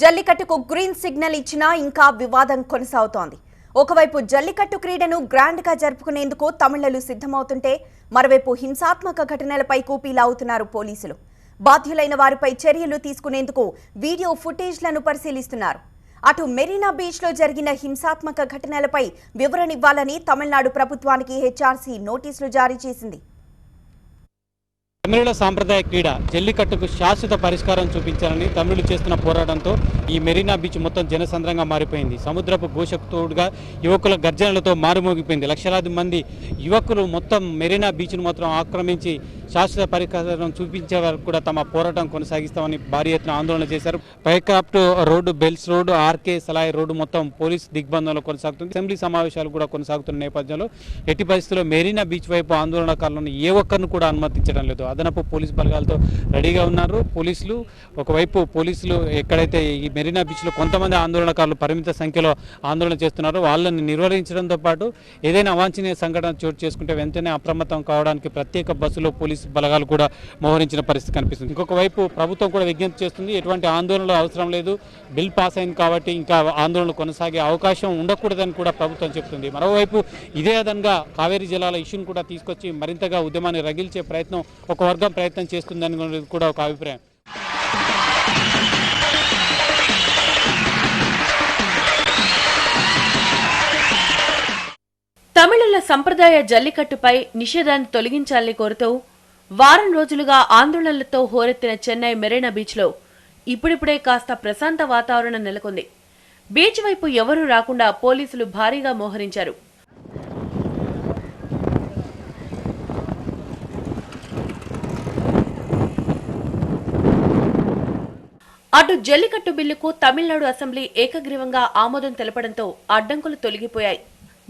జల్లికట్టుకు green signal ఇచ్చినా ఇంకా వివాదం కొనసాగుతోంది. ఒకవైపు జల్లికట్టు క్రీడను గ్రాండ్ గా జరుపుకునేందుకు తమిళులు సిద్ధమవుతుంటే మరోవైపు హింసాత్మక ఘటనలపై కూపీలావుతున్నారు పోలీసులు. బాధ్యులైన వారిపై చర్యలు తీసుకునేందుకు వీడియో ఫుటేజ్లను పరిశీలిస్తున్నారు. అటు మెరీనా బీచ్ లో జరిగిన హింసాత్మక ఘటనలపై వివరణ ఇవ్వాలని తమిళనాడు ప్రభుత్వానికి హెచ్ఆర్సీ నోటీసులు జారీ చేసింది. తమిళుల సాంప్రదాయ క్రీడ జల్లికట్టుకు శాశ్వత పరిష్కారం చూపించాలని తమిళులు చేస్తున్న పోరాటంతో ఈ మెరీనా బీచ్ మొత్తం జనసంద్రంగా మారిపోయింది. సముద్రపు ఘోషకు తోడుగా యువకుల గర్జనలతో మారుమోగిపోయింది. లక్షలాది మంది యువకులు మొత్తం మెరీనా బీచ్ను మొత్తం ఆక్రమించి శాశ్వత పరిష్కారం చూపించే వరకు కూడా తమ పోరాటం కొనసాగిస్తామని భారీ ఎత్తున ఆందోళన చేశారు. Pycroft road, Bells road, R K Salai road మొత్తం పోలీస్ దిగ్బంధంలో కొనసాగుతుంది. అసెంబ్లీ సమావేశాలు కూడా కొనసాగుతున్న నేపథ్యంలో ఎట్టి పరిస్థితుల్లో మెరీనా బీచ్ వైపు ఆందోళనకారులను ఏ ఒక్కరిని కూడా అనుమతించడం లేదు. అదనపు పోలీసు బలగాలతో రెడీగా ఉన్నారు పోలీసులు. ఒకవైపు పోలీసులు ఎక్కడైతే ఈ మెరీనా బీచ్లో కొంతమంది ఆందోళనకారులు పరిమిత సంఖ్యలో ఆందోళన చేస్తున్నారో వాళ్ళని నిర్వహించడంతో పాటు ఏదైనా అవాంఛనీయ సంఘటన చోటు చేసుకుంటే వెంటనే అప్రమత్తం కావడానికి ప్రత్యేక బస్సులో పోలీసు బలగాలు కూడా మోహరించిన పరిస్థితి కనిపిస్తుంది. ఇంకొక వైపు ప్రభుత్వం కూడా విజ్ఞప్తి చేస్తుంది, ఎటువంటి ఆందోళనలు అవసరం లేదు, బిల్ పాస్ అయింది కాబట్టి ఇంకా ఆందోళనలు కొనసాగే అవకాశం ఉండకూడదని కూడా ప్రభుత్వం చెబుతుంది. మరోవైపు ఇదే విధంగా కావేరీ జలాల ఇష్యూను కూడా తీసుకొచ్చి మరింతగా ఉద్యమాన్ని రగిల్చే ప్రయత్నం ఒక వర్గం ప్రయత్నం చేస్తుందని కూడా ఒక అభిప్రాయం. తమిళుల సంప్రదాయ జల్లికట్టుపై నిషేధాన్ని తొలగించాలని కోరుతూ వారం రోజులుగా ఆందోళనలతో హోరెత్తిన చెన్నై మెరీనా బీచ్లో ఇప్పుడిప్పుడే కాస్త ప్రశాంత వాతావరణం నెలకొంది. బీచ్ వైపు ఎవరూ రాకుండా పోలీసులు భారీగా మోహరించారు. అటు జల్లికట్టు బిల్లుకు తమిళనాడు అసెంబ్లీ ఏకగ్రీవంగా ఆమోదం తెలపడంతో అడ్డంకులు తొలగిపోయాయి.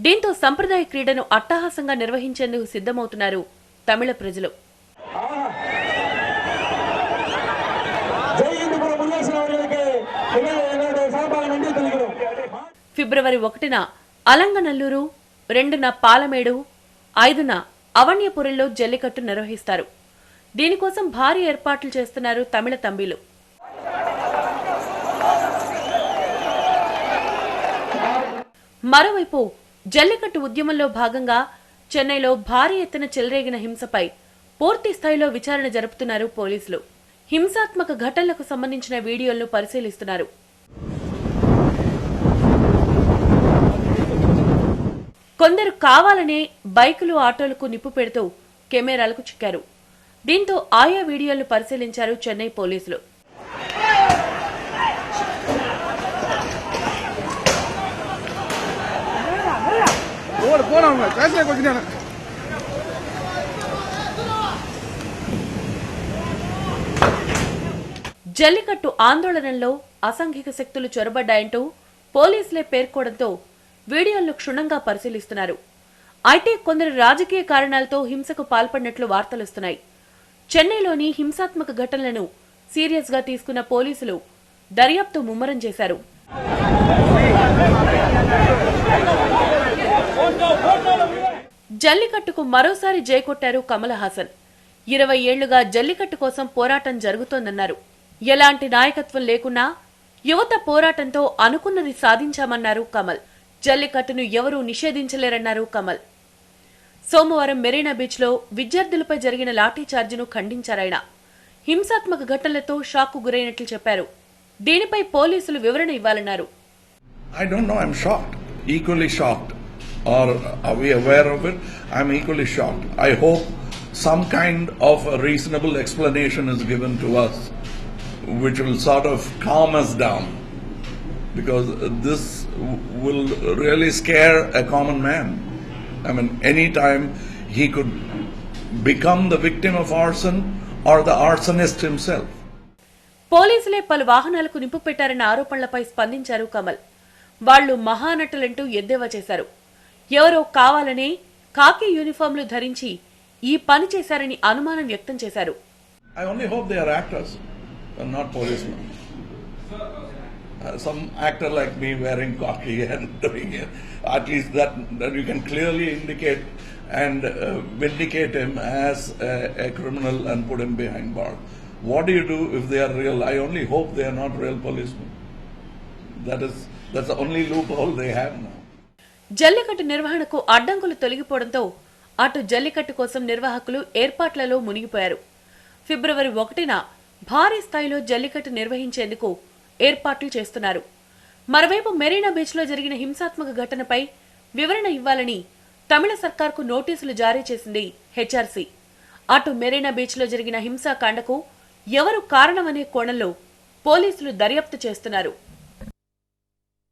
దీంతో సంప్రదాయ క్రీడను అట్టహాసంగా నిర్వహించేందుకు సిద్ధమవుతున్నారు తమిళ ప్రజలు. ఫిబ్రవరి 1న అలంగనల్లూరు, 2న పాలమేడు, 5న అవన్యపురంలో జల్లికట్టు నిర్వహిస్తారు. దీనికోసం భారీ ఏర్పాట్లు చేస్తున్నారు తమిళ తంబిలు. మరోవైపు జల్లికట్టు ఉద్యమంలో భాగంగా చెన్నైలో భారీ ఎత్తున చెలరేగిన హింసపై పూర్తి స్థాయిలో విచారణ జరుపుతున్నారు పోలీసులు. హింసాత్మక ఘటనలకు సంబంధించిన వీడియోలను పరిశీలిస్తున్నారు. కొందరు కావాలనే బైకులు, ఆటోలకు నిప్పు పెడుతూ కెమెరాలకు చిక్కారు. దీంతో ఆయా వీడియోలను పరిశీలించారు చెన్నై పోలీసులు. జల్లికట్టు ఆందోళనలో అసాంఘిక శక్తులు చొరబడ్డాయంటూ పోలీసులే పేర్కోవడంతో వీడియోలను క్షుణ్ణంగా పరిశీలిస్తున్నారు. అయితే కొందరు రాజకీయ కారణాలతో హింసకు పాల్పడినట్లు వార్తలొస్తున్నాయి. చెన్నైలోని హింసాత్మక ఘటనలను సీరియస్ గా తీసుకున్న పోలీసులు దర్యాప్తు ముమ్మరం చేశారు. జల్లికట్టుకు మరోసారి జైకొట్టారు కమల్ హాసన్. 20 ఏళ్లుగా జల్లికట్టు కోసం పోరాటం జరుగుతోందన్నారు. ఎలాంటి నాయకత్వం లేకున్నా యువత పోరాటంతో అనుకున్నది సాధించామన్నారు కమల్. జల్లికట్టును ఎవరూ నిషేధించలేరన్నారు కమల్. సోమవారం మెరీనా బీచ్ లో విద్యార్థులపై జరిగిన లాఠీచార్జిను ఖండించారాయన. హింసాత్మక ఘటనలతో షాక్ కు గురైనట్లు చెప్పారు. దీనిపై పోలీసులు వివరణ ఇవ్వాలన్నారు. I don't know, I'm shocked, equally shocked. Or are we aware of it? I'm equally shocked. I hope some kind of a reasonable explanation is given to us, which will sort of calm us down, because this will really scare a common man. I mean, any time he could become the victim of arson or the arsonist himself. పోలీసులే పలు వాహనాలకు నింపు పెట్టారన్న ఆరోపణలపై స్పందించారు కమల్. వాళ్లు మహానటులంటూ ఎద్దేవా చేశారు. ఎవరో కావాలనే కాకి యూనిఫామ్లు ధరించి ఈ పని చేశారని అనుమానం వ్యక్తం చేశారు. I only hope they are actors and not policemen. Some actor like me wearing khaki and doing it, at least that you can clearly indicate and vindicate him as a criminal and put him behind bars. What do you do if they are real? I only hope they are not real policemen. That's the only loophole they have now. Jallikattu నిర్వహణకు అడ్డంకులు తొలగిపోవడంతో అటు జల్లికట్టు కోసం నిర్వాహకులు ఏర్పాట్లలో మునిగిపోయారు. ఫిబ్రవరి 1న భారీ స్థాయిలో జల్లికట్టు నిర్వహించేందుకు ఏర్పాట్లు చేస్తున్నారు. మరోవైపు మెరీనా బీచ్లో జరిగిన హింసాత్మక ఘటనపై వివరణ ఇవ్వాలని తమిళ సర్కార్కు నోటీసులు జారీ చేసింది హెచ్ఆర్సీ. అటు మెరీనా బీచ్లో జరిగిన హింసాకాండకు ఎవరు కారణమనే కోణంలో పోలీసులు దర్యాప్తు చేస్తున్నారు.